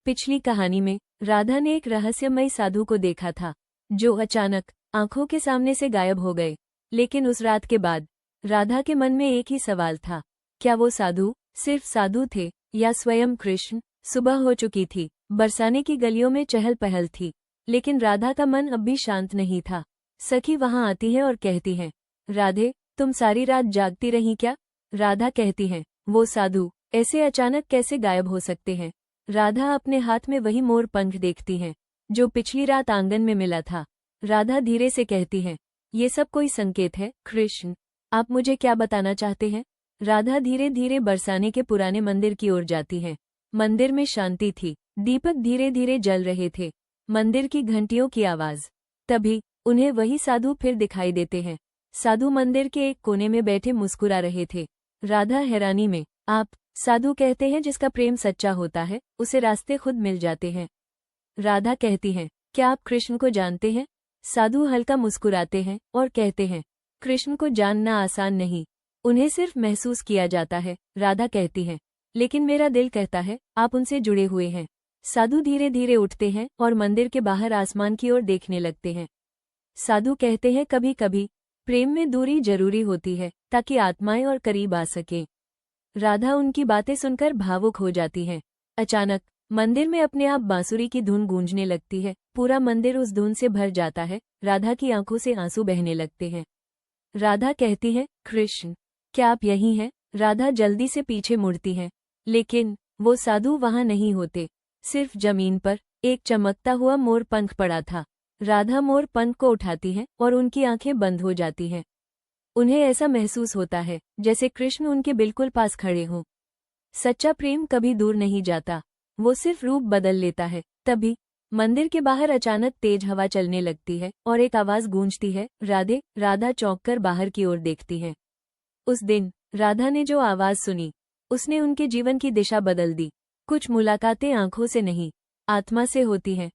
पिछली कहानी में राधा ने एक रहस्यमय साधु को देखा था जो अचानक आंखों के सामने से गायब हो गए। लेकिन उस रात के बाद राधा के मन में एक ही सवाल था, क्या वो साधु सिर्फ साधु थे या स्वयं कृष्ण? सुबह हो चुकी थी, बरसाने की गलियों में चहल पहल थी, लेकिन राधा का मन अब भी शांत नहीं था। सखी वहां आती है और कहती है, राधे तुम सारी रात जागती रही क्या? राधा कहती है, वो साधु ऐसे अचानक कैसे गायब हो सकते हैं? राधा अपने हाथ में वही मोर पंख देखती है जो पिछली रात आंगन में मिला था। राधा धीरे से कहती है, ये सब कोई संकेत है कृष्ण, आप मुझे क्या बताना चाहते हैं? राधा धीरे धीरे बरसाने के पुराने मंदिर की ओर जाती है। मंदिर में शांति थी, दीपक धीरे धीरे जल रहे थे, मंदिर की घंटियों की आवाज। तभी उन्हें वही साधु फिर दिखाई देते हैं। साधु मंदिर के एक कोने में बैठे मुस्कुरा रहे थे। राधा हैरानी में, आप? साधु कहते हैं जिसका प्रेम सच्चा होता है उसे रास्ते खुद मिल जाते हैं। राधा कहती है, क्या आप कृष्ण को जानते हैं? साधु हल्का मुस्कुराते हैं और कहते हैं, कृष्ण को जानना आसान नहीं, उन्हें सिर्फ महसूस किया जाता है। राधा कहती है, लेकिन मेरा दिल कहता है आप उनसे जुड़े हुए हैं। साधु धीरे धीरे उठते हैं और मंदिर के बाहर आसमान की ओर देखने लगते हैं। साधु कहते हैं, कभी कभी प्रेम में दूरी जरूरी होती है ताकि आत्माएं और करीब आ सकें। राधा उनकी बातें सुनकर भावुक हो जाती है। अचानक मंदिर में अपने आप बांसुरी की धुन गूंजने लगती है, पूरा मंदिर उस धुन से भर जाता है। राधा की आंखों से आंसू बहने लगते हैं। राधा कहती है, कृष्ण क्या आप यहीं हैं? राधा जल्दी से पीछे मुड़ती है, लेकिन वो साधु वहां नहीं होते। सिर्फ जमीन पर एक चमकता हुआ मोर पंख पड़ा था। राधा मोर पंख को उठाती है और उनकी आंखें बंद हो जाती हैं। उन्हें ऐसा महसूस होता है जैसे कृष्ण उनके बिल्कुल पास खड़े हों। सच्चा प्रेम कभी दूर नहीं जाता, वो सिर्फ रूप बदल लेता है। तभी मंदिर के बाहर अचानक तेज हवा चलने लगती है और एक आवाज गूंजती है, राधे। राधा चौंककर बाहर की ओर देखती है। उस दिन राधा ने जो आवाज सुनी उसने उनके जीवन की दिशा बदल दी। कुछ मुलाकातें आंखों से नहीं, आत्मा से होती हैं।